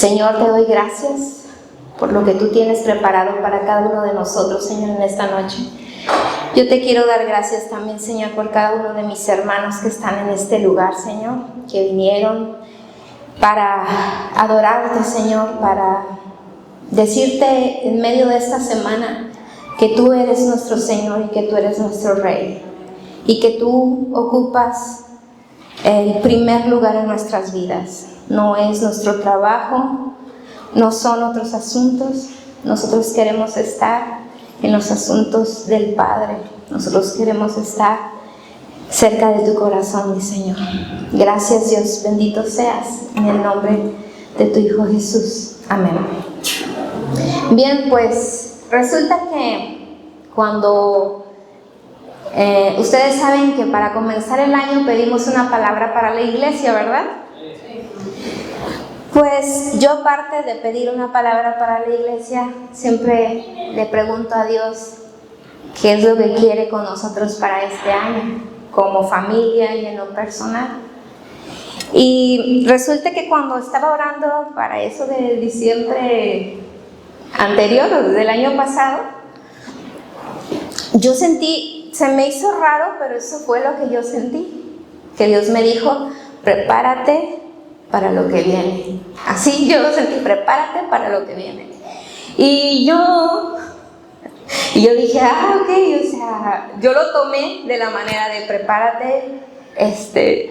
Señor, te doy gracias por lo que tú tienes preparado para cada uno de nosotros, Señor, en esta noche. Yo te quiero dar gracias también, Señor, por cada uno de mis hermanos que están en este lugar, Señor, que vinieron para adorarte, Señor, para decirte en medio de esta semana que tú eres nuestro Señor y que tú eres nuestro Rey y que tú ocupas el primer lugar en nuestras vidas. No es nuestro trabajo, no son otros asuntos. Nosotros queremos estar en los asuntos del Padre. Nosotros queremos estar cerca de tu corazón, mi Señor. Gracias, Dios, bendito seas, en el nombre de tu Hijo Jesús. Amén. Bien, pues resulta que cuando ustedes saben que para comenzar el año pedimos una palabra para la iglesia, ¿verdad? Pues yo, aparte de pedir una palabra para la iglesia, siempre le pregunto a Dios qué es lo que quiere con nosotros para este año, como familia y en lo personal. Y resulta que cuando estaba orando para eso de diciembre anterior o del año pasado, yo sentí, se me hizo raro, pero eso fue lo que yo sentí, que Dios me dijo: prepárate para lo que viene. Así yo lo sentí: prepárate para lo que viene. Y yo dije, ok, o sea, yo lo tomé de la manera de prepárate.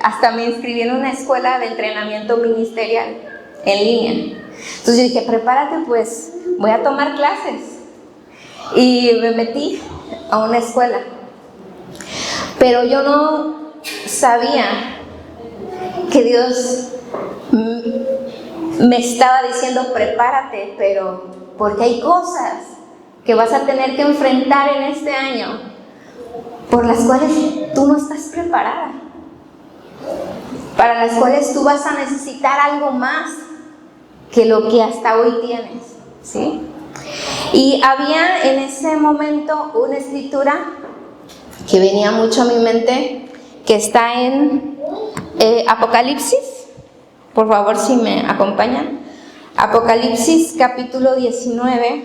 Hasta me inscribí en una escuela de entrenamiento ministerial en línea. Entonces yo dije, prepárate, pues voy a tomar clases. Y me metí a una escuela. Pero yo no sabía que Dios me estaba diciendo prepárate, pero porque hay cosas que vas a tener que enfrentar en este año por las cuales tú no estás preparada, para las cuales tú vas a necesitar algo más que lo que hasta hoy tienes, ¿sí? Y había en ese momento una escritura que venía mucho a mi mente, que está en Apocalipsis. Por favor, si me acompañan. Apocalipsis capítulo 19.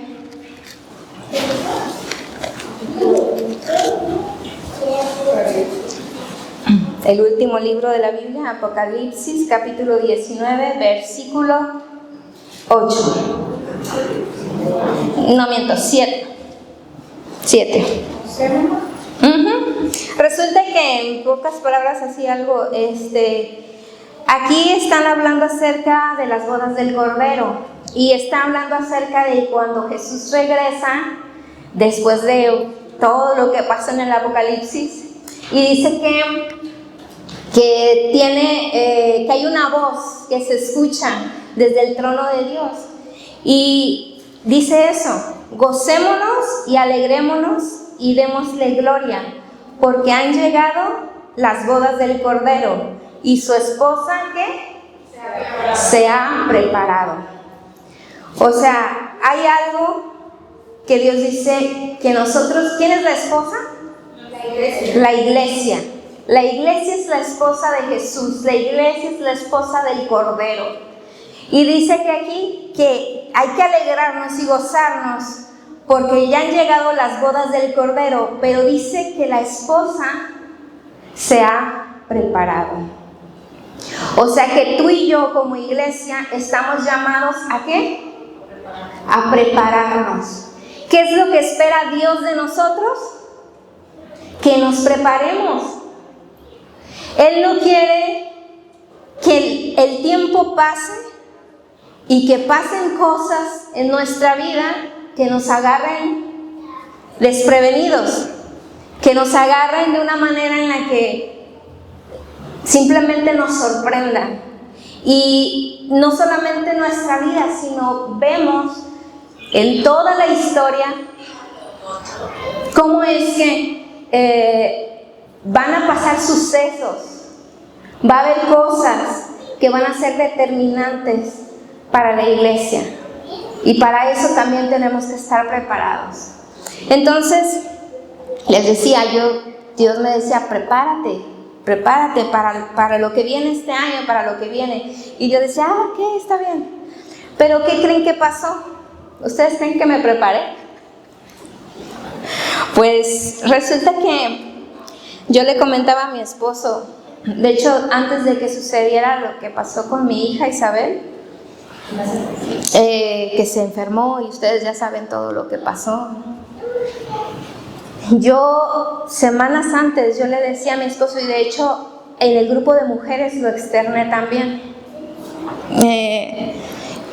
El último libro de la Biblia, Apocalipsis capítulo 19, versículo 8. No miento, 7. Resulta que en pocas palabras, así algo, aquí están hablando acerca de las bodas del Cordero y está hablando acerca de cuando Jesús regresa después de todo lo que pasa en el Apocalipsis, y dice que hay una voz que se escucha desde el trono de Dios y dice eso: gocémonos y alegrémonos y démosle gloria, porque han llegado las bodas del Cordero y su esposa ¿qué? Se ha preparado. O sea, hay algo que Dios dice que nosotros, ¿quién es la esposa? La iglesia. La iglesia es la esposa de Jesús, la iglesia es la esposa del Cordero. Y dice que aquí que hay que alegrarnos y gozarnos porque ya han llegado las bodas del Cordero, pero dice que la esposa se ha preparado. O sea que tú y yo como iglesia estamos llamados ¿a qué? A prepararnos. ¿Qué es lo que espera Dios de nosotros? Que nos preparemos. Él no quiere que el tiempo pase y que pasen cosas en nuestra vida que nos agarren desprevenidos, que nos agarren de una manera en la que simplemente nos sorprendan. Y no solamente en nuestra vida, sino vemos en toda la historia cómo es que van a pasar sucesos, va a haber cosas que van a ser determinantes para la iglesia, y para eso también tenemos que estar preparados. Entonces les decía yo, Dios me decía prepárate para lo que viene este año, para lo que viene, y yo decía, ok, está bien. Pero ¿qué creen que pasó? ¿Ustedes creen que me preparé? Pues resulta que yo le comentaba a mi esposo, de hecho antes de que sucediera lo que pasó con mi hija Isabel, que se enfermó y ustedes ya saben todo lo que pasó. Yo semanas antes yo le decía a mi esposo, y de hecho en el grupo de mujeres lo externé también,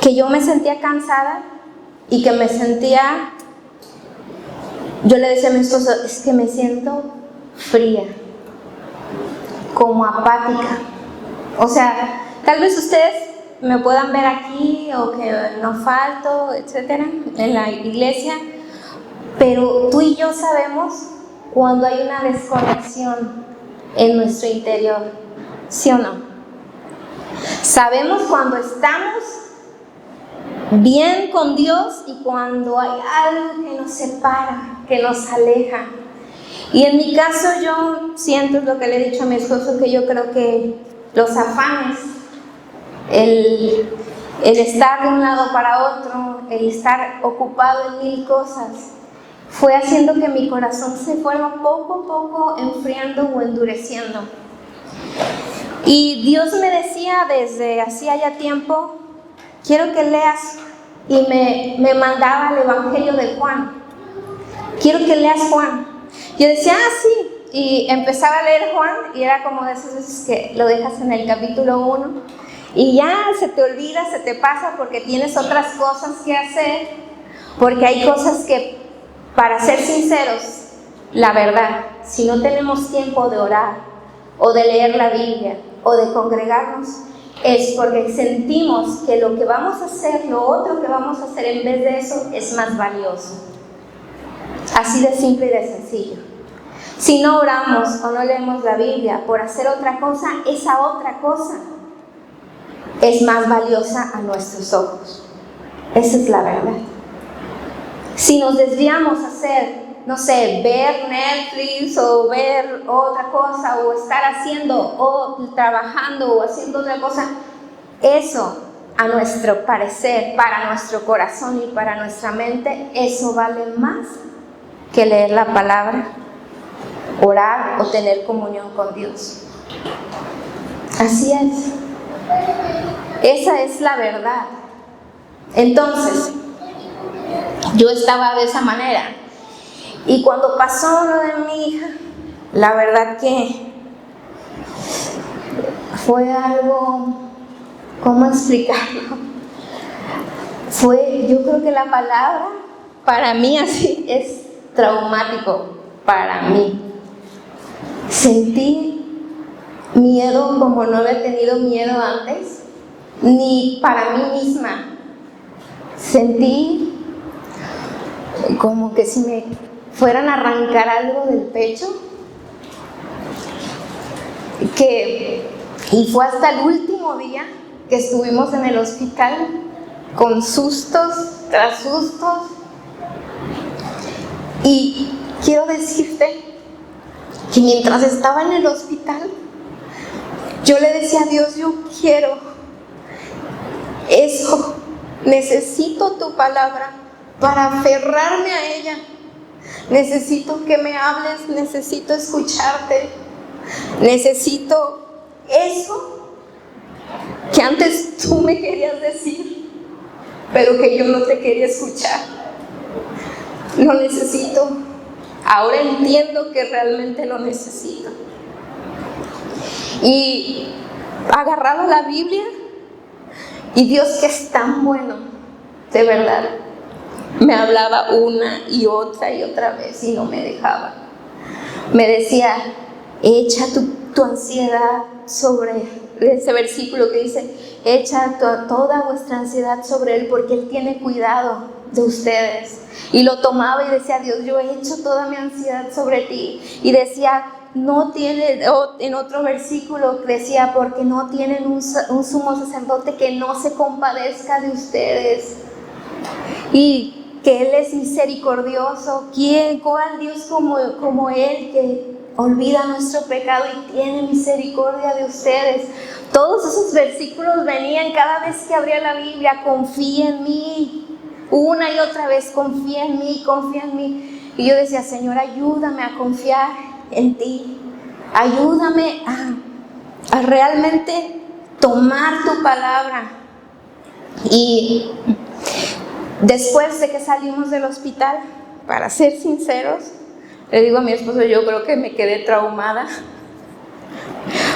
que yo me sentía cansada y que me sentía, yo le decía a mi esposo, es que me siento fría, como apática. O sea, tal vez ustedes me puedan ver aquí o que no falto, etcétera, en la iglesia, pero tú y yo sabemos cuando hay una desconexión en nuestro interior, ¿sí o no? Sabemos cuando estamos bien con Dios y cuando hay algo que nos separa, que nos aleja. Y en mi caso yo siento lo que le he dicho a mi esposo, que yo creo que los afanes, el estar de un lado para otro, el estar ocupado en mil cosas, fue haciendo que mi corazón se fuera poco a poco enfriando o endureciendo. Y Dios me decía desde hacía ya tiempo, quiero que leas, y me mandaba el Evangelio de Juan. Quiero que leas Juan. Yo decía, sí, y empezaba a leer Juan, y era como de esas veces que lo dejas en el capítulo 1, y ya se te olvida, se te pasa, porque tienes otras cosas que hacer, porque hay cosas que, para ser sinceros, la verdad, si no tenemos tiempo de orar, o de leer la Biblia, o de congregarnos, es porque sentimos que lo que vamos a hacer, lo otro que vamos a hacer en vez de eso, es más valioso. Así de simple y de sencillo. Si no oramos o no leemos la Biblia por hacer otra cosa, esa otra cosa es más valiosa a nuestros ojos. Esa es la verdad. Si nos desviamos a hacer, no sé, ver Netflix o ver otra cosa, o estar haciendo o trabajando o haciendo otra cosa, eso, a nuestro parecer, para nuestro corazón y para nuestra mente, eso vale más que leer la palabra, orar o tener comunión con Dios. Así es. Esa es la verdad. Entonces, yo estaba de esa manera. Y cuando pasó lo de mi hija, la verdad que fue algo, ¿cómo explicarlo? Yo creo que la palabra para mí así es traumático para mí. Sentí miedo como no había tenido miedo antes, ni para mí misma. Sentí como que si me fueran a arrancar algo del pecho, y fue hasta el último día que estuvimos en el hospital, con sustos tras sustos. Y quiero decirte que mientras estaba en el hospital, yo le decía a Dios, yo quiero eso, necesito tu palabra para aferrarme a ella. Necesito que me hables, necesito escucharte, necesito eso que antes tú me querías decir, pero que yo no te quería escuchar. Lo necesito. Ahora entiendo que realmente lo necesito. Y agarraba la Biblia, y Dios, que es tan bueno, de verdad, me hablaba una y otra vez y no me dejaba. Me decía, echa tu ansiedad sobre ese versículo que dice, echa toda vuestra ansiedad sobre Él, porque Él tiene cuidado de ustedes. Y lo tomaba y decía, Dios, yo he hecho toda mi ansiedad sobre ti. Y decía, no tiene, en otro versículo decía, porque no tienen un sumo sacerdote que no se compadezca de ustedes. Y que Él es misericordioso. ¿Cuál Dios como Él, que olvida nuestro pecado y tiene misericordia de ustedes. Todos esos versículos venían cada vez que abría la Biblia: confía en mí. Una y otra vez: confía en mí, confía en mí. Y yo decía: Señor, ayúdame a confiar en ti. Ayúdame a realmente tomar tu palabra. Y después de que salimos del hospital, para ser sinceros, le digo a mi esposo, yo creo que me quedé traumada,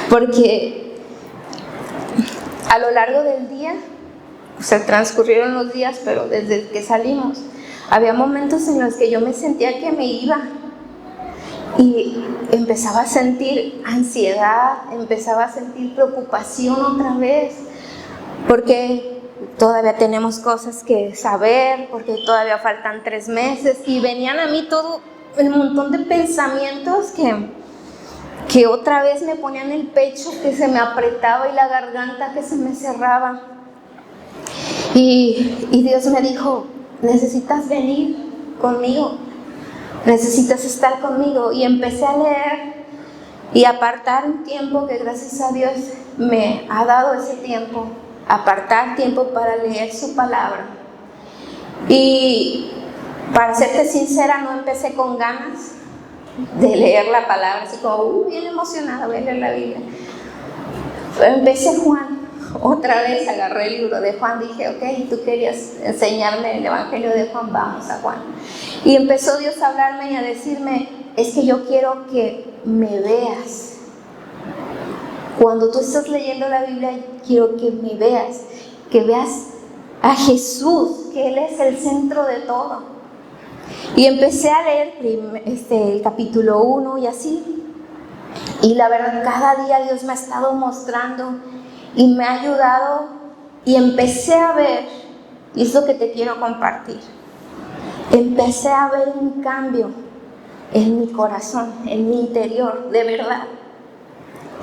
porque a lo largo del día, se transcurrieron los días, pero desde que salimos, había momentos en los que yo me sentía que me iba, y empezaba a sentir ansiedad, empezaba a sentir preocupación otra vez, porque todavía tenemos cosas que saber, porque todavía faltan 3 meses, y venían a mí todo el montón de pensamientos que otra vez me ponían el pecho, que se me apretaba, y la garganta que se me cerraba. Y Dios me dijo: necesitas venir conmigo, necesitas estar conmigo. Y empecé a leer y apartar un tiempo, que gracias a Dios me ha dado ese tiempo, apartar tiempo para leer su palabra. Y para serte sincera, no empecé con ganas de leer la palabra, así como bien emocionada, voy a leer la Biblia. Pero empecé Juan, otra vez agarré el libro de Juan, dije: ok, tú querías enseñarme el Evangelio de Juan, vamos a Juan. Y empezó Dios a hablarme y a decirme: es que yo quiero que me veas. Cuando tú estás leyendo la Biblia, quiero que me veas, que veas a Jesús, que Él es el centro de todo. Y empecé a leer el capítulo 1 y así. Y la verdad, cada día Dios me ha estado mostrando y me ha ayudado. Y empecé a ver, y es lo que te quiero compartir, empecé a ver un cambio en mi corazón, en mi interior, de verdad.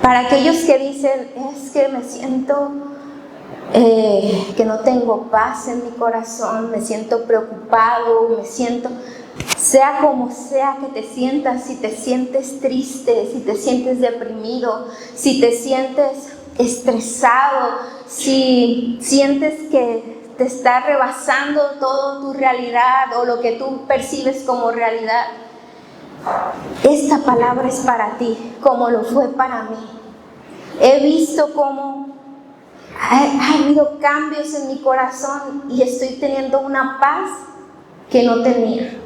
Para aquellos que dicen: es que me siento que no tengo paz en mi corazón, me siento preocupado, me siento, sea como sea que te sientas, si te sientes triste, si te sientes deprimido, si te sientes estresado, si sientes que te está rebasando toda tu realidad o lo que tú percibes como realidad, esta palabra es para ti, como lo fue para mí. He visto cómo ha habido cambios en mi corazón y estoy teniendo una paz que no tenía.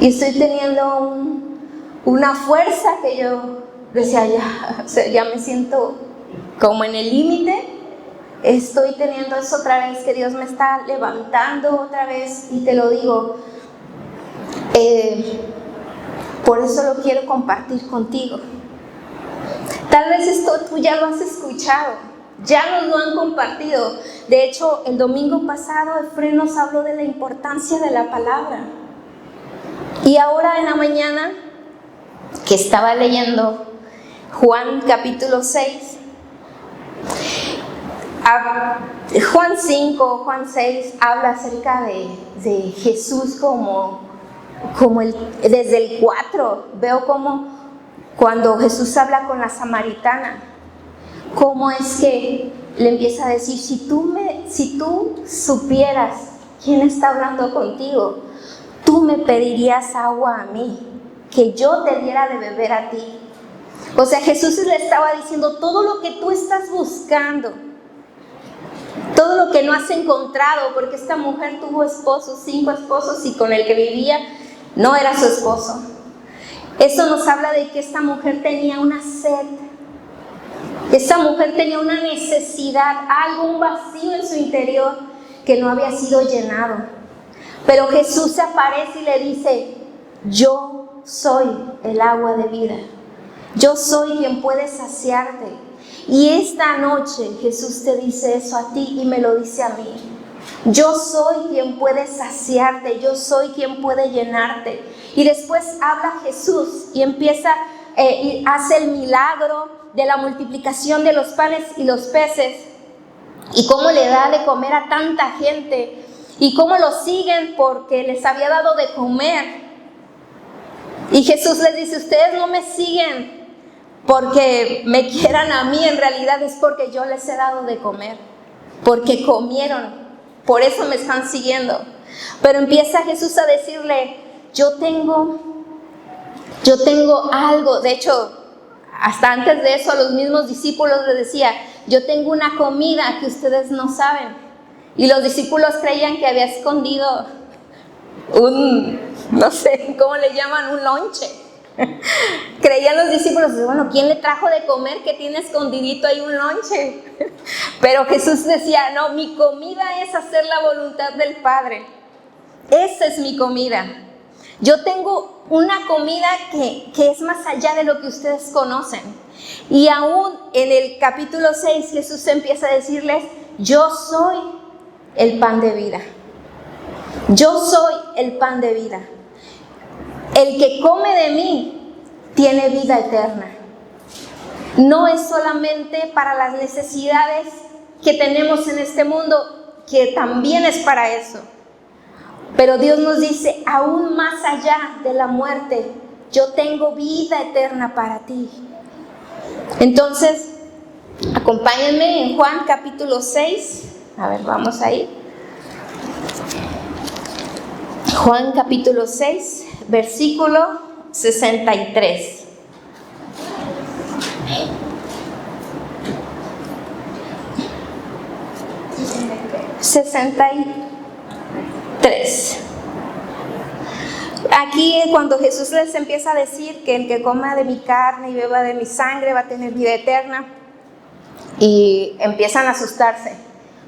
Y estoy teniendo una fuerza que yo decía: ya me siento como en el límite. Estoy teniendo eso otra vez, que Dios me está levantando otra vez, y te lo digo. Por eso lo quiero compartir contigo. Tal vez esto tú ya lo has escuchado, ya nos lo han compartido. De hecho, el domingo pasado Efraín nos habló de la importancia de la palabra. Y ahora en la mañana, que estaba leyendo Juan capítulo 6, Juan 5, Juan 6 habla acerca de Jesús desde el 4, veo como cuando Jesús habla con la samaritana, cómo es que le empieza a decir: si tú supieras quién está hablando contigo, tú me pedirías agua a mí, que yo te diera de beber a ti. O sea, Jesús le estaba diciendo: todo lo que tú estás buscando, todo lo que no has encontrado, porque esta mujer tuvo 5 esposos, y con el que vivía no era su esposo. Eso nos habla de que esta mujer tenía una sed, esta mujer tenía una necesidad, un vacío en su interior que no había sido llenado. Pero Jesús se aparece y le dice: yo soy el agua de vida, yo soy quien puede saciarte. Y esta noche Jesús te dice eso a ti y me lo dice a mí: yo soy quien puede saciarte, yo soy quien puede llenarte. Y después habla Jesús y empieza, y hace el milagro de la multiplicación de los panes y los peces, y cómo le da de comer a tanta gente, y cómo lo siguen porque les había dado de comer. Y Jesús les dice, ustedes no me siguen porque me quieran a mí, en realidad es porque yo les he dado de comer, porque comieron, por eso me están siguiendo. Pero empieza Jesús a decirle, yo tengo algo. De hecho, hasta antes de eso a los mismos discípulos les decía, yo tengo una comida que ustedes no saben. Y los discípulos creían que había escondido no sé, ¿cómo le llaman? Un lonche. Creían los discípulos, bueno, ¿quién le trajo de comer que tiene escondidito ahí un lonche? Pero Jesús decía, no, mi comida es hacer la voluntad del Padre. Esa es mi comida. Yo tengo una comida que es más allá de lo que ustedes conocen. Y aún en el capítulo 6 Jesús empieza a decirles, yo soy el pan de vida. Yo soy el pan de vida. El que come de mí tiene vida eterna. No es solamente para las necesidades que tenemos en este mundo, que también es para eso. Pero Dios nos dice, aún más allá de la muerte, yo tengo vida eterna para ti. Entonces, acompáñenme en Juan capítulo 6. A ver, vamos ahí. Juan capítulo 6, versículo 63. Aquí cuando Jesús les empieza a decir que el que coma de mi carne y beba de mi sangre va a tener vida eterna, y empiezan a asustarse.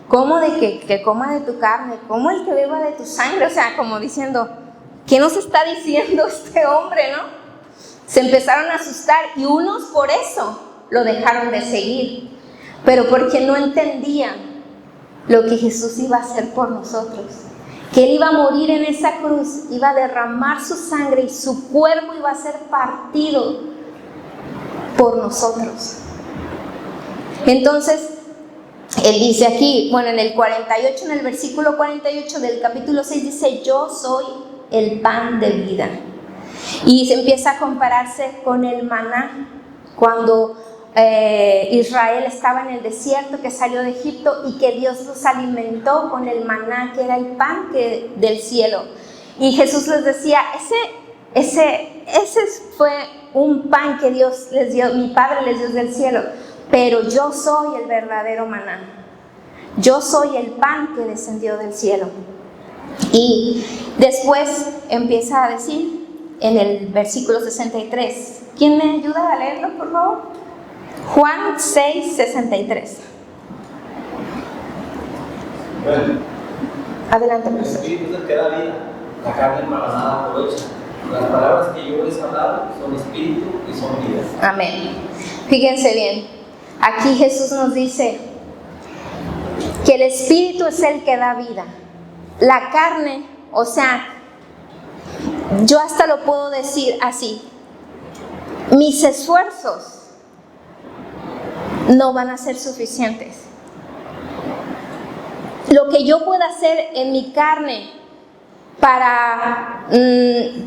¿Cómo de que coma de tu carne? ¿Cómo el que beba de tu sangre? O sea, como diciendo, ¿qué nos está diciendo este hombre, no? Se empezaron a asustar y unos por eso lo dejaron de seguir, pero porque no entendían lo que Jesús iba a hacer por nosotros, que Él iba a morir en esa cruz, iba a derramar su sangre y su cuerpo iba a ser partido por nosotros. Entonces, Él dice aquí, bueno, en el 48, en el versículo 48 del capítulo 6 dice, yo soy el pan de vida. Y se empieza a compararse con el maná, cuando Israel estaba en el desierto, que salió de Egipto y que Dios los alimentó con el maná, que era el pan del cielo. Y Jesús les decía, ese fue un pan que Dios les dio, mi Padre les dio del cielo, pero yo soy el verdadero maná. Yo soy el pan que descendió del cielo. Y después empieza a decir en el versículo 63. ¿Quién me ayuda a leerlo, por favor? Juan 6, 63. Bueno, Adelante, el profesor. Espíritu es el que da vida, la carne para nada aprovecha. Las palabras que yo les he hablado son espíritu y son vida. Amén. Fíjense bien, aquí Jesús nos dice que el Espíritu es el que da vida. La carne, o sea, yo hasta lo puedo decir así, mis esfuerzos no van a ser suficientes. Lo que yo pueda hacer en mi carne para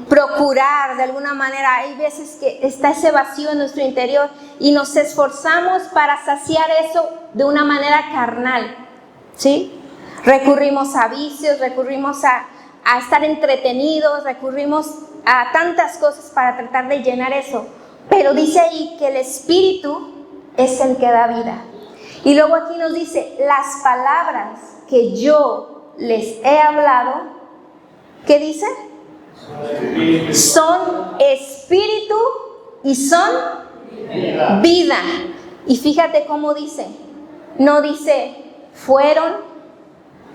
procurar de alguna manera, hay veces que está ese vacío en nuestro interior y nos esforzamos para saciar eso de una manera carnal, ¿sí? Recurrimos a vicios, recurrimos a estar entretenidos, recurrimos a tantas cosas para tratar de llenar eso, pero dice ahí que el Espíritu es el que da vida. Y luego aquí nos dice, las palabras que yo les he hablado, ¿qué dice? Son espíritu y son vida. Y fíjate cómo dice, no dice fueron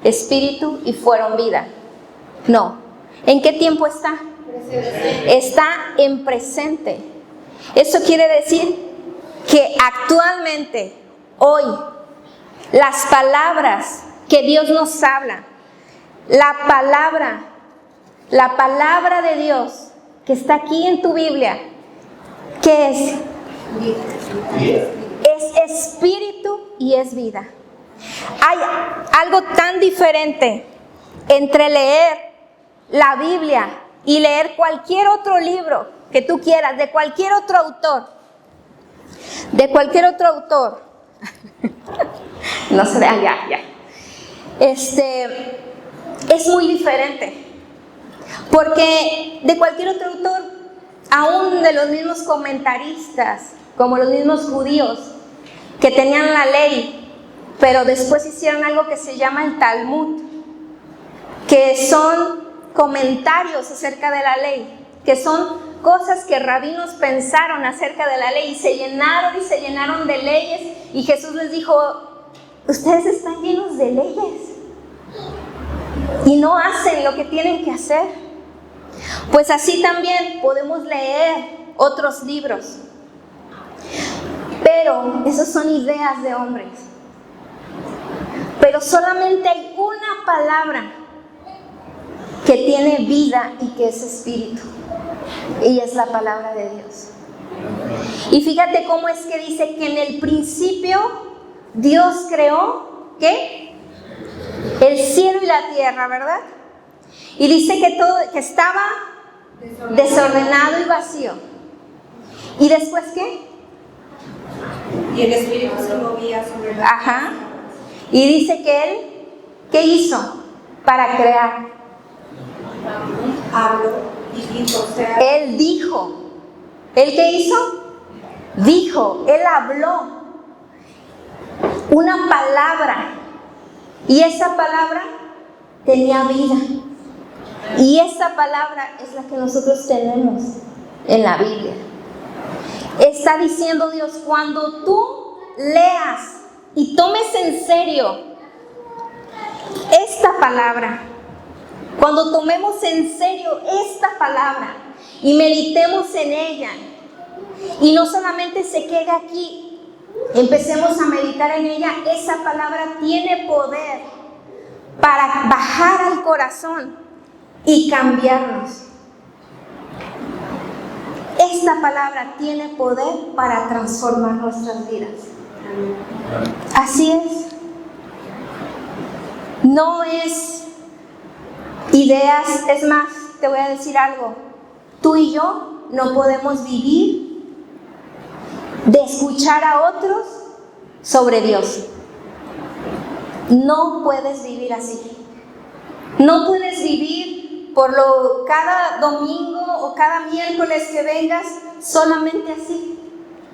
espíritu y fueron vida. No. ¿En qué tiempo está? Está en presente. Eso quiere decir que actualmente, hoy, las palabras que Dios nos habla, la palabra de Dios que está aquí en tu Biblia, ¿qué es? Es espíritu y es vida. Hay algo tan diferente entre leer la Biblia y leer cualquier otro libro que tú quieras, de cualquier otro autor. De cualquier otro autor. No sé, ya. Es muy diferente. Porque de cualquier otro autor, aún de los mismos comentaristas, como los mismos judíos, que tenían la ley, pero después hicieron algo que se llama el Talmud, que son comentarios acerca de la ley, que son cosas que rabinos pensaron acerca de la ley y se llenaron de leyes, y Jesús les dijo: ustedes están llenos de leyes y no hacen lo que tienen que hacer. Pues así también podemos leer otros libros, pero esas son ideas de hombres. Pero solamente hay una palabra que tiene vida y que es espíritu, y es la palabra de Dios. Y fíjate cómo es que dice que en el principio Dios creó, ¿qué? El cielo y la tierra, ¿verdad? Y dice que todo, que estaba desordenado y vacío. ¿Y después qué? Y el espíritu se movía sobre la... Ajá. Y dice que él, ¿qué hizo para crear? Habló y dijo, o sea... Él dijo. ¿Él qué hizo? Dijo. Él habló una palabra. Y esa palabra tenía vida. Y esa palabra es la que nosotros tenemos en la Biblia. Está diciendo Dios, cuando tú leas y tomes en serio esta palabra, cuando tomemos en serio esta palabra y meditemos en ella, y no solamente se quede aquí, empecemos a meditar en ella, esa palabra tiene poder para bajar al corazón y cambiarnos. Esta palabra tiene poder para transformar nuestras vidas. Así es. No es ideas, es más, te voy a decir algo. Tú y yo no podemos vivir de escuchar a otros sobre Dios. No puedes vivir así. No puedes vivir cada domingo o cada miércoles que vengas solamente así,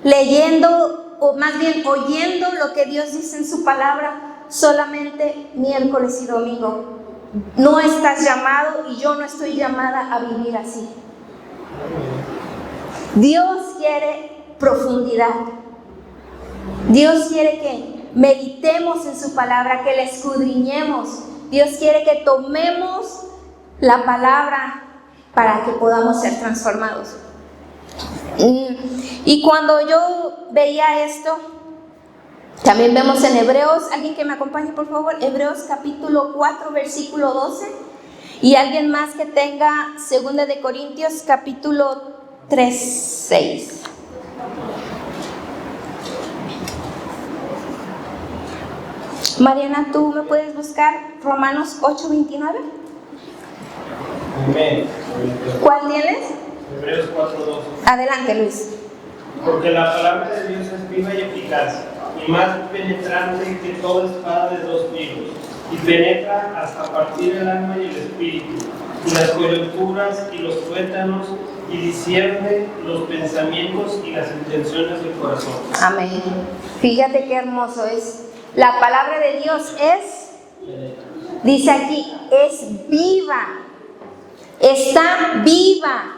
leyendo o más bien oyendo lo que Dios dice en su palabra solamente miércoles y domingo. No estás llamado y yo no estoy llamada a vivir así. Dios quiere profundidad. Dios quiere que meditemos en su palabra, que la escudriñemos. Dios quiere que tomemos la palabra para que podamos ser transformados. Y cuando yo veía esto, también vemos en Hebreos, alguien que me acompañe por favor, Hebreos capítulo 4 versículo 12, y alguien más que tenga 2 de Corintios capítulo 3, 6. Mariana, ¿tú me puedes buscar Romanos 8, 29? Amén. ¿Cuál tienes? Hebreos 4:12. Adelante, Luis. Porque la palabra de Dios es viva y eficaz, y más penetrante que toda espada de dos filos, y penetra hasta partir el alma y el espíritu, y las coyunturas y los tuétanos, y discierne los pensamientos y las intenciones del corazón. Amén. Fíjate qué hermoso es. La palabra de Dios dice aquí, es viva. Está viva.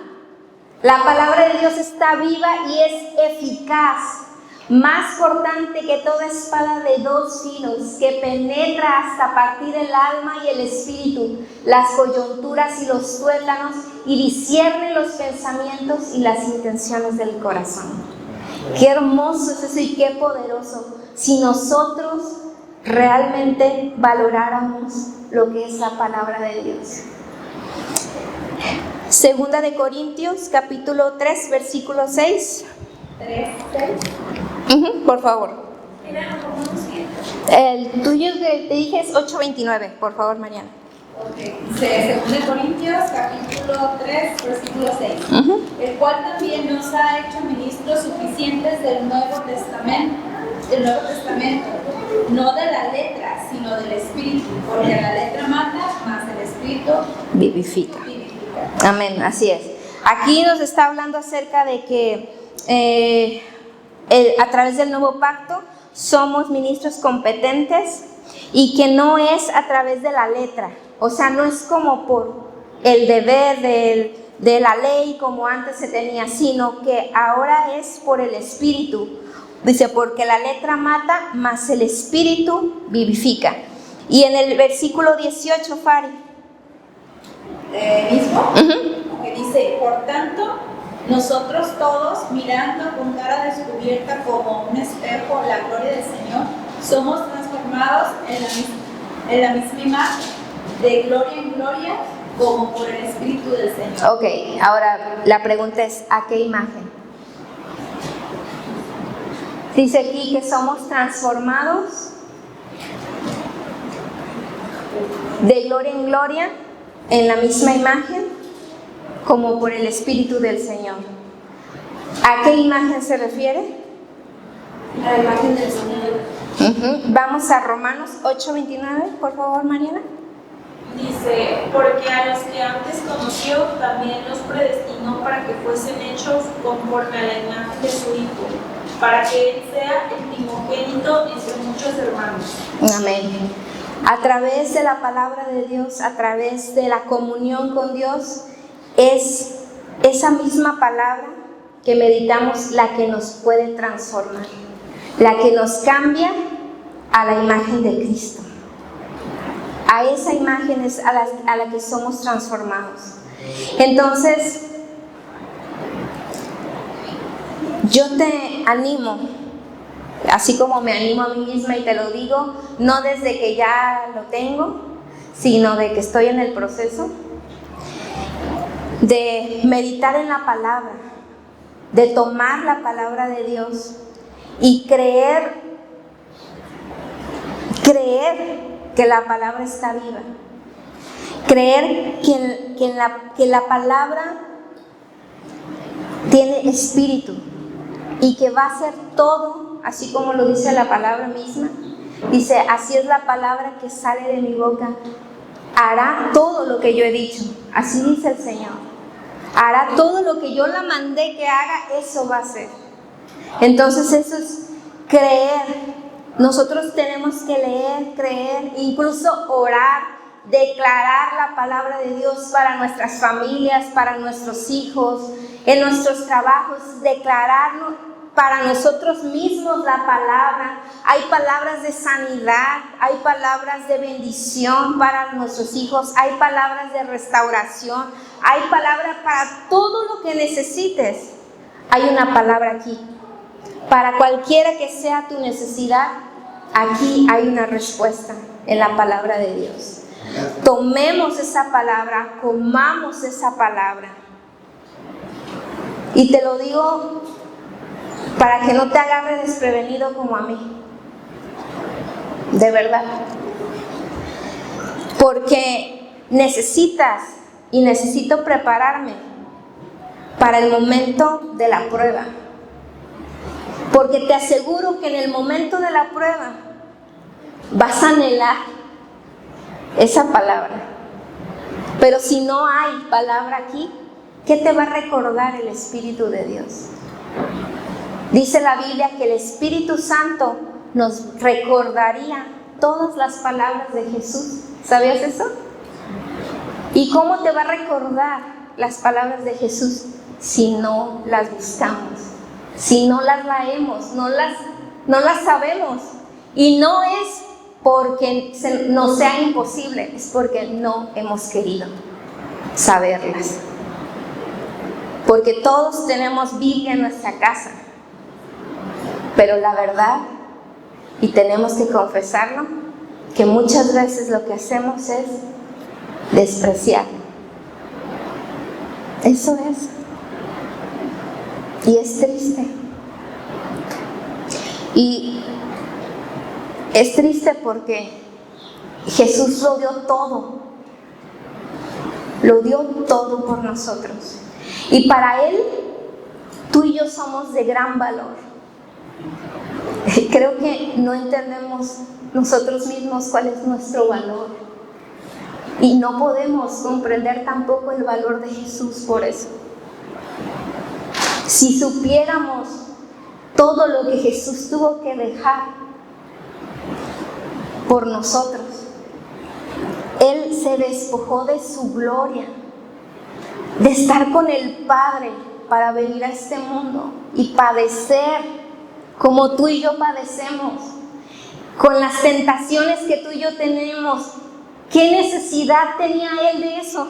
La palabra de Dios está viva y es eficaz, más cortante que toda espada de dos filos, que penetra hasta partir el alma y el espíritu, las coyunturas y los tuétanos, y discierne los pensamientos y las intenciones del corazón. Qué hermoso es eso y qué poderoso si nosotros realmente valoráramos lo que es la palabra de Dios. 2 de Corintios, capítulo 3, versículo 6. 3, 6. Por favor. El tuyo que te dije es 8:29, por favor, Mariana. Dice 2 Corintios capítulo 3 versículo 6, el cual también nos ha hecho ministros suficientes del Nuevo Testamento, no de la letra, sino del Espíritu, porque la letra mata, mas el Espíritu vivifica. Amén, así es. Aquí nos está hablando acerca de que a través del nuevo pacto somos ministros competentes y que no es a través de la letra. O sea, no es como por el deber de la ley como antes se tenía, sino que ahora es por el Espíritu. Dice, porque la letra mata, mas el Espíritu vivifica. Y en el versículo 18, Fari. Mismo, que dice, por tanto, nosotros todos, mirando con cara descubierta como un espejo la gloria del Señor, somos transformados en la misma imagen, de gloria en gloria, como por el Espíritu del Señor. Ok, ahora la pregunta es, ¿a qué imagen? Dice aquí que somos transformados de gloria en gloria, en la misma imagen, como por el Espíritu del Señor. ¿A qué imagen se refiere? A la imagen del Señor. Vamos a Romanos 8:29, por favor, Mariana. Dice, porque a los que antes conoció, también los predestinó para que fuesen hechos conforme a la imagen de su Hijo, para que Él sea el primogénito entre muchos hermanos. Amén. A través de la palabra de Dios, a través de la comunión con Dios, es esa misma palabra que meditamos la que nos puede transformar, la que nos cambia a la imagen de Cristo. A esa imagen es a la que somos transformados. Entonces, yo te animo, así como me animo a mí misma y te lo digo, no desde que ya lo tengo, sino de que estoy en el proceso, de meditar en la palabra, de tomar la palabra de Dios y creer que la palabra está viva, creer que la palabra tiene espíritu y que va a hacer todo, así como lo dice la palabra misma. Dice, así es la palabra que sale de mi boca, hará todo lo que yo he dicho, así dice el Señor, hará todo lo que yo la mandé que haga, eso va a hacer. Entonces eso es creer. Nosotros tenemos que leer, creer, incluso orar, declarar la palabra de Dios para nuestras familias, para nuestros hijos, en nuestros trabajos, declararlo para nosotros mismos la palabra. Hay palabras de sanidad, hay palabras de bendición para nuestros hijos, hay palabras de restauración, hay palabras para todo lo que necesites. Hay una palabra aquí. Para cualquiera que sea tu necesidad, aquí hay una respuesta en la palabra de Dios. Tomemos esa palabra, comamos esa palabra. Y te lo digo para que no te agarre desprevenido como a mí. De verdad. Porque necesitas y necesito prepararme para el momento de la prueba. Porque te aseguro que en el momento de la prueba vas a anhelar esa palabra. Pero si no hay palabra aquí, ¿qué te va a recordar el Espíritu de Dios? Dice la Biblia que el Espíritu Santo nos recordaría todas las palabras de Jesús. ¿Sabías eso? ¿Y cómo te va a recordar las palabras de Jesús si no las buscamos? Si no las leemos, no las sabemos. Y no es porque nos sea imposible, es porque no hemos querido saberlas. Porque todos tenemos Biblia en nuestra casa. Pero la verdad, y tenemos que confesarlo, que muchas veces lo que hacemos es despreciarlo. Eso es. Y es triste. Y es triste porque Jesús lo dio todo lo dio todo por nosotros. Y para Él, tú y yo somos de gran valor. Creo que no entendemos nosotros mismos cuál es nuestro valor. Y no podemos comprender tampoco el valor de Jesús por eso. Si supiéramos todo lo que Jesús tuvo que dejar por nosotros. Él se despojó de su gloria, de estar con el Padre para venir a este mundo y padecer como tú y yo padecemos, con las tentaciones que tú y yo tenemos. ¿Qué necesidad tenía Él de eso?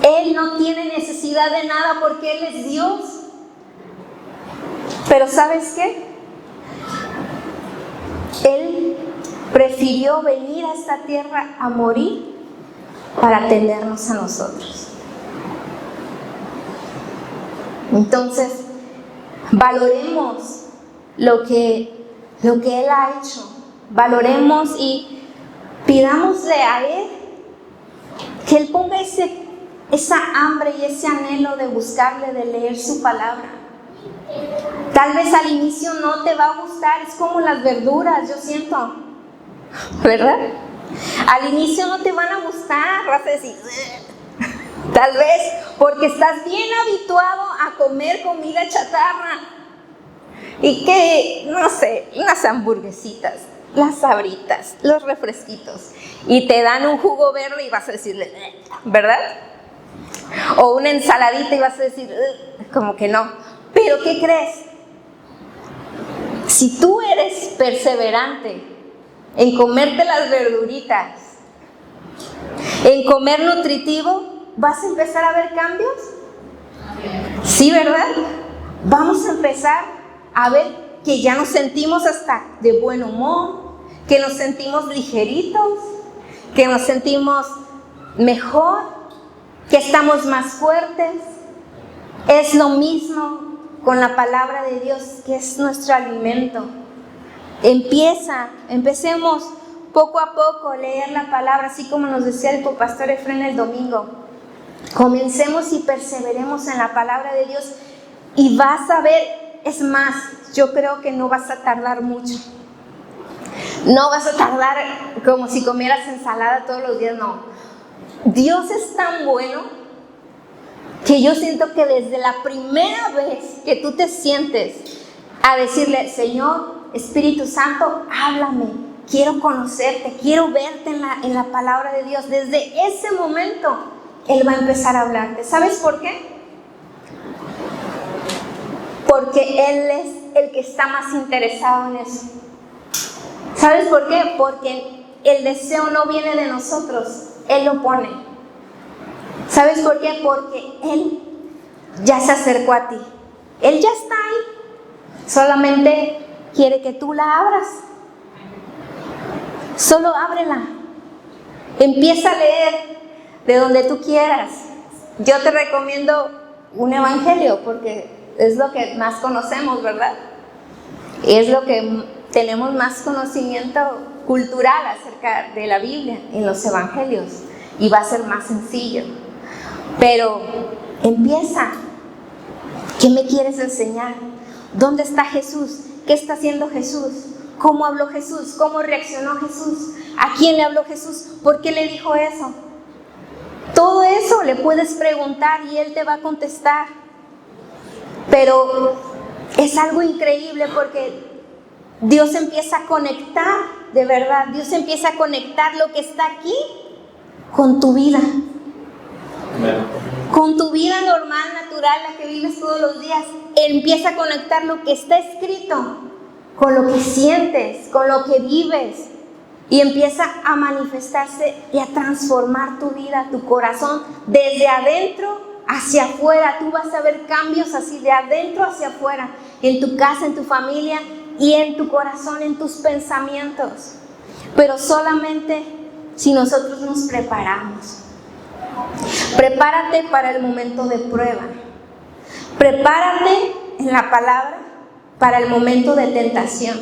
Él no tiene necesidad de nada porque Él es Dios. Pero ¿sabes qué? Él prefirió venir a esta tierra a morir para atendernos a nosotros. Entonces, valoremos lo que Él ha hecho. Valoremos y pidámosle a Él que Él ponga esa hambre y ese anhelo de buscarle, de leer su palabra. Tal vez al inicio no te va a gustar, es como las verduras, yo siento, ¿verdad? Al inicio no te van a gustar, vas a decir, tal vez porque estás bien habituado a comer comida chatarra y que, no sé, unas hamburguesitas, las sabritas, los refresquitos, y te dan un jugo verde y vas a decirle, ¿verdad? O una ensaladita y vas a decir, como que no. Pero ¿qué crees? Si tú eres perseverante en comerte las verduritas, en comer nutritivo, ¿vas a empezar a ver cambios? Sí, ¿verdad? Vamos a empezar a ver que ya nos sentimos hasta de buen humor, que nos sentimos ligeritos, que nos sentimos mejor, que estamos más fuertes. Es lo mismo con la palabra de Dios, que es nuestro alimento. Empecemos poco a poco a leer la palabra, así como nos decía el copastor Efren el domingo. Comencemos y perseveremos en la palabra de Dios y vas a ver, es más, yo creo que no vas a tardar mucho. No vas a tardar como si comieras ensalada todos los días, no. Dios es tan bueno que yo siento que desde la primera vez que tú te sientes a decirle, Señor, Espíritu Santo, háblame, quiero conocerte, quiero verte en la palabra de Dios, desde ese momento Él va a empezar a hablarte. ¿Sabes por qué? Porque Él es el que está más interesado en eso. ¿Sabes por qué? Porque el deseo no viene de nosotros, Él lo pone. ¿Sabes por qué? Porque Él ya se acercó a ti. Él ya está ahí. Solamente quiere que tú la abras. Solo ábrela. Empieza a leer de donde tú quieras. Yo te recomiendo un evangelio porque es lo que más conocemos, ¿verdad? Y es lo que tenemos más conocimiento cultural acerca de la Biblia en los evangelios. Y va a ser más sencillo. Pero empieza. ¿Qué me quieres enseñar? ¿Dónde está Jesús? ¿Qué está haciendo Jesús? ¿Cómo habló Jesús? ¿Cómo reaccionó Jesús? ¿A quién le habló Jesús? ¿Por qué le dijo eso? Todo eso le puedes preguntar y Él te va a contestar. Pero es algo increíble porque Dios empieza a conectar, de verdad, Dios empieza a conectar lo que está aquí con tu vida. Con tu vida normal, natural, la que vives todos los días. Él empieza a conectar lo que está escrito con lo que sientes, con lo que vives. Y empieza a manifestarse y a transformar tu vida, tu corazón, desde adentro hacia afuera. Tú vas a ver cambios así, de adentro hacia afuera, en tu casa, en tu familia y en tu corazón, en tus pensamientos. Pero solamente si nosotros nos preparamos. Prepárate para el momento de prueba. Prepárate en la palabra para el momento de tentación.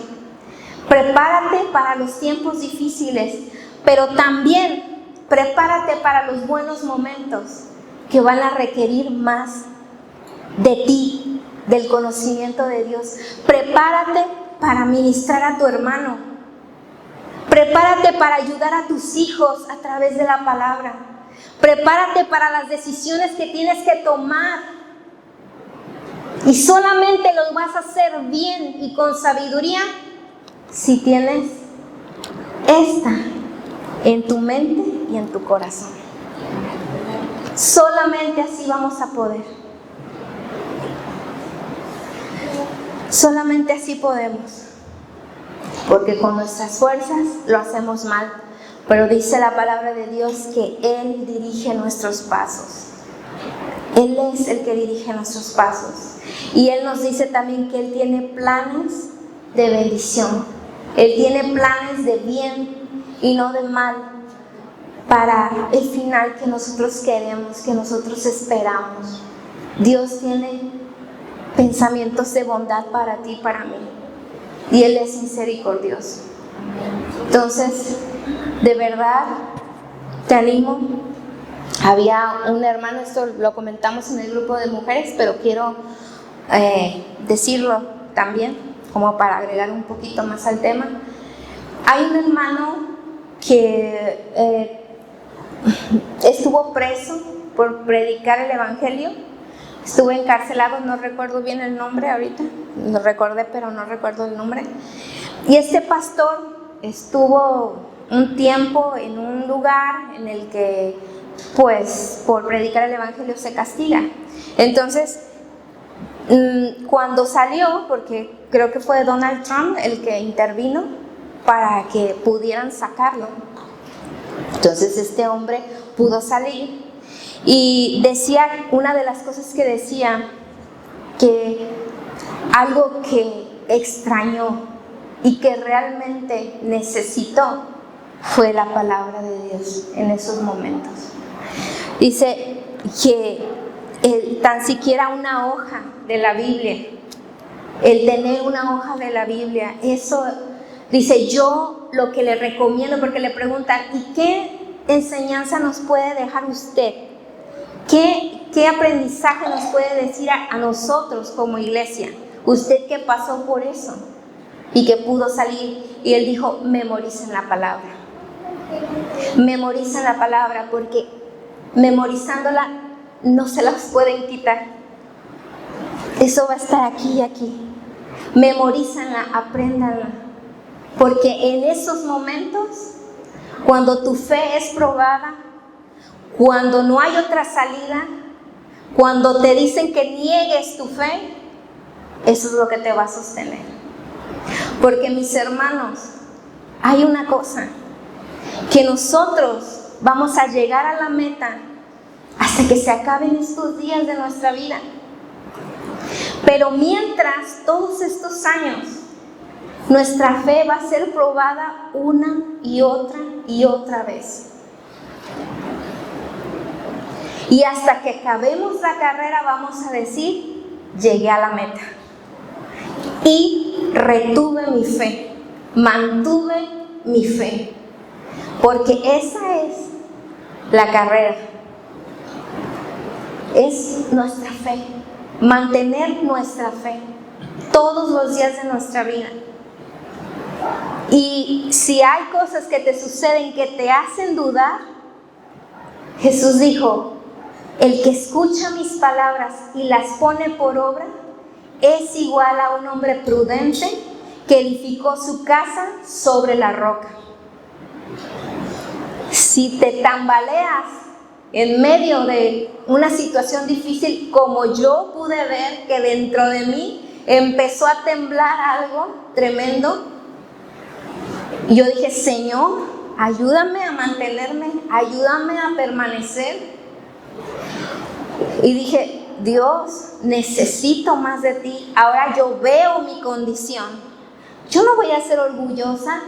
Prepárate para los tiempos difíciles, pero también prepárate para los buenos momentos que van a requerir más de ti, del conocimiento de Dios. Prepárate para ministrar a tu hermano. Prepárate para ayudar a tus hijos a través de la palabra. Prepárate para las decisiones que tienes que tomar. Y solamente los vas a hacer bien y con sabiduría si tienes esta en tu mente y en tu corazón. Solamente así vamos a poder. Solamente así podemos. Porque con nuestras fuerzas lo hacemos mal. Pero dice la palabra de Dios que Él dirige nuestros pasos. Él es el que dirige nuestros pasos. Y Él nos dice también que Él tiene planes de bendición. Él tiene planes de bien y no de mal para el final que nosotros queremos, que nosotros esperamos. Dios tiene pensamientos de bondad para ti y para mí. Y Él es misericordioso. Entonces, de verdad, te animo. Había un hermano, esto lo comentamos en el grupo de mujeres, pero quiero decirlo también, como para agregar un poquito más al tema. Hay un hermano que estuvo preso por predicar el evangelio. Estuvo encarcelado, no recuerdo bien el nombre ahorita, lo recordé pero no recuerdo el nombre. Y este pastor estuvo un tiempo en un lugar en el que, pues, por predicar el evangelio se castiga. Entonces, cuando salió, porque creo que fue Donald Trump el que intervino para que pudieran sacarlo. Entonces este hombre pudo salir. Y decía, una de las cosas que decía, que algo que extrañó y que realmente necesitó fue la palabra de Dios en esos momentos. Dice que tan siquiera una hoja de la Biblia, el tener una hoja de la Biblia, eso, dice, yo lo que le recomiendo, porque le preguntan, ¿y qué enseñanza nos puede dejar usted? ¿Qué aprendizaje nos puede decir a nosotros como iglesia? Usted que pasó por eso y que pudo salir. Y él dijo, memoricen la palabra. Memoricen la palabra, porque memorizándola no se las pueden quitar. Eso va a estar aquí y aquí. Memorízanla, apréndanla. Porque en esos momentos, cuando tu fe es probada, cuando no hay otra salida, cuando te dicen que niegues tu fe, eso es lo que te va a sostener. Porque, mis hermanos, hay una cosa, que nosotros vamos a llegar a la meta hasta que se acaben estos días de nuestra vida. Pero mientras, todos estos años, nuestra fe va a ser probada una y otra vez. Y hasta que acabemos la carrera vamos a decir, llegué a la meta. Y retuve mi fe, mantuve mi fe. Porque esa es la carrera. Es nuestra fe, mantener nuestra fe todos los días de nuestra vida. Y si hay cosas que te suceden que te hacen dudar, Jesús dijo, el que escucha mis palabras y las pone por obra es igual a un hombre prudente que edificó su casa sobre la roca. Si te tambaleas en medio de una situación difícil, como yo pude ver que dentro de mí empezó a temblar algo tremendo, y yo dije, Señor, ayúdame a mantenerme, ayúdame a permanecer. Y dije, Dios, necesito más de ti. Ahora yo veo mi condición. Yo no voy a ser orgullosa.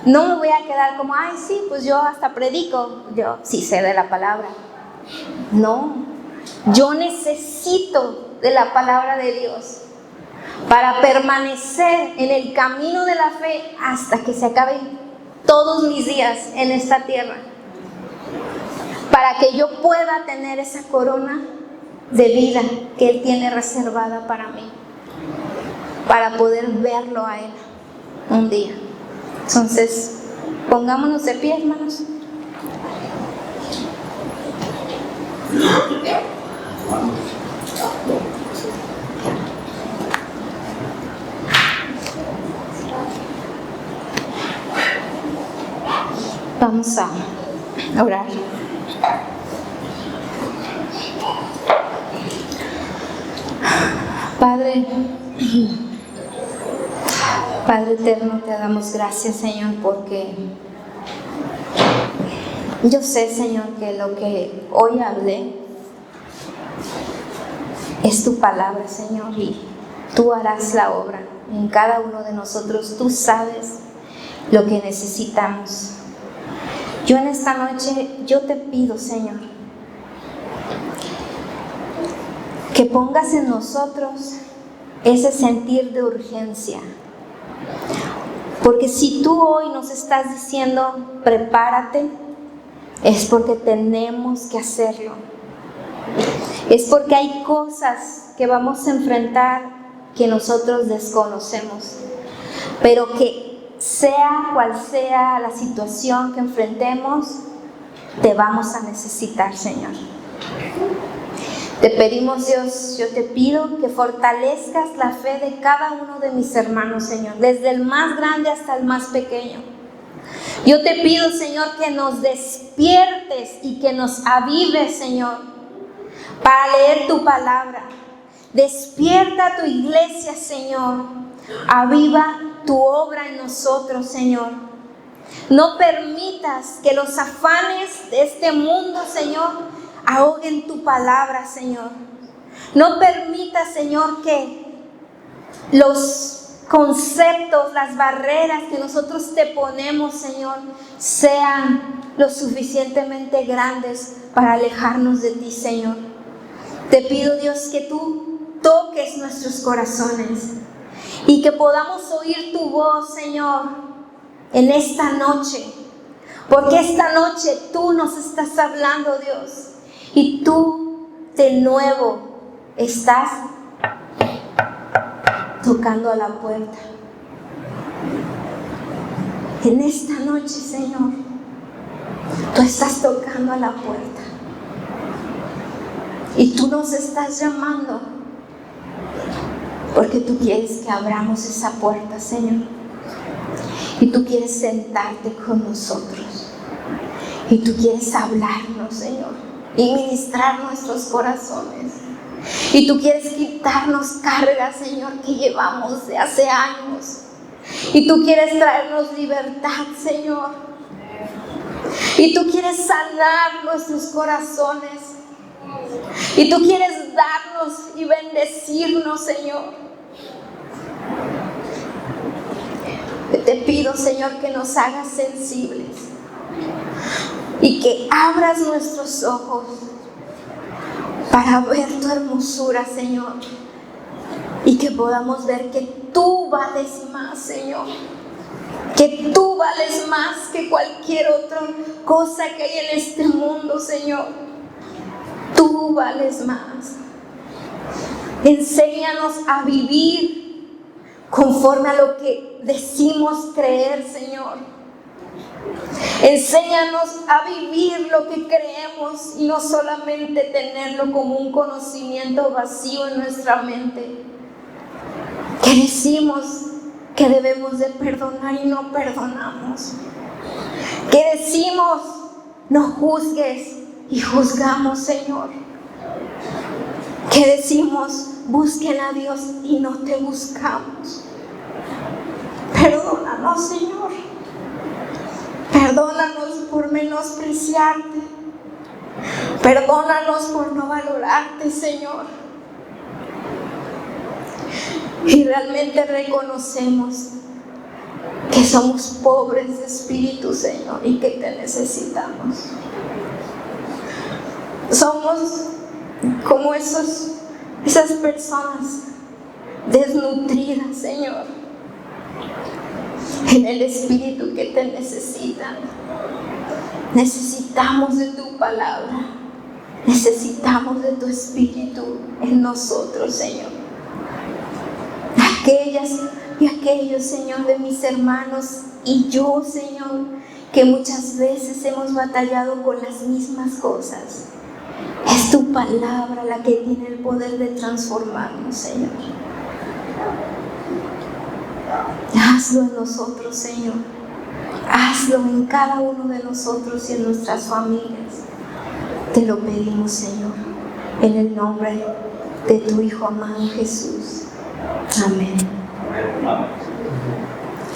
No me voy a quedar como, ay, sí, pues yo hasta predico. Yo sí sé de la palabra. No, yo necesito de la palabra de Dios para permanecer en el camino de la fe hasta que se acaben todos mis días en esta tierra. para que yo pueda tener esa corona de vida que Él tiene reservada para mí, para poder verlo a Él un día. Entonces, pongámonos de pie, hermanos. Vamos a orar. Padre eterno, te damos gracias, Señor, porque yo sé, Señor, que lo que hoy hablé es tu palabra, Señor, y tú harás la obra en cada uno de nosotros. Tú sabes lo que necesitamos. Yo en esta noche, yo te pido, Señor, que pongas en nosotros ese sentir de urgencia. Porque si tú hoy nos estás diciendo, prepárate, es porque tenemos que hacerlo. Es porque hay cosas que vamos a enfrentar que nosotros desconocemos. Pero que sea cual sea la situación que enfrentemos, te vamos a necesitar, Señor. Te pedimos, Dios, yo te pido que fortalezcas la fe de cada uno de mis hermanos, Señor, desde el más grande hasta el más pequeño. Yo te pido, Señor, que nos despiertes y que nos avives, Señor, para leer tu palabra. Despierta tu iglesia, Señor. Aviva tu obra en nosotros, Señor. No permitas que los afanes de este mundo, Señor, ahoguen tu palabra, Señor. No permitas, Señor, que los conceptos, las barreras que nosotros te ponemos, Señor, sean lo suficientemente grandes para alejarnos de ti, Señor. Te pido, Dios, que tú toques nuestros corazones y que podamos oír tu voz, Señor, en esta noche. Porque esta noche tú nos estás hablando, Dios. Y tú de nuevo estás tocando a la puerta. En esta noche, Señor, tú estás tocando a la puerta. Y tú nos estás llamando porque tú quieres que abramos esa puerta, Señor. Y tú quieres sentarte con nosotros. Y tú quieres hablarnos, Señor, y ministrar nuestros corazones. Y tú quieres quitarnos cargas, Señor, que llevamos de hace años. Y tú quieres traernos libertad, Señor. Y tú quieres sanar nuestros corazones. Y tú quieres darnos y bendecirnos, Señor. Te pido, Señor, que nos hagas sensibles y que abras nuestros ojos para ver tu hermosura, Señor, y que podamos ver que tú vales más, Señor, que tú vales más que cualquier otra cosa que hay en este mundo, Señor. Tú vales más. Enséñanos a vivir conforme a lo que decimos creer, Señor. Enséñanos a vivir lo que creemos y no solamente tenerlo como un conocimiento vacío en nuestra mente. Que decimos que debemos de perdonar y no perdonamos. Que decimos no juzgues y juzgamos, Señor. Que decimos busquen a Dios y no te buscamos. Perdónanos, Señor. Perdónanos por menospreciarte. Perdónanos por no valorarte, Señor. Y realmente reconocemos que somos pobres de espíritu, Señor, y que te necesitamos. Somos como esas personas desnutridas, Señor, en el espíritu, que te necesitan. Necesitamos de tu palabra. Necesitamos de tu Espíritu en nosotros, Señor. Aquellas y aquellos, Señor, de mis hermanos y yo, Señor, que muchas veces hemos batallado con las mismas cosas. Es tu palabra la que tiene el poder de transformarnos, Señor. Hazlo en nosotros, Señor. Hazlo en cada uno de nosotros y en nuestras familias. Te lo pedimos, Señor, en el nombre de tu Hijo amado Jesús. Amén.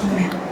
Amén.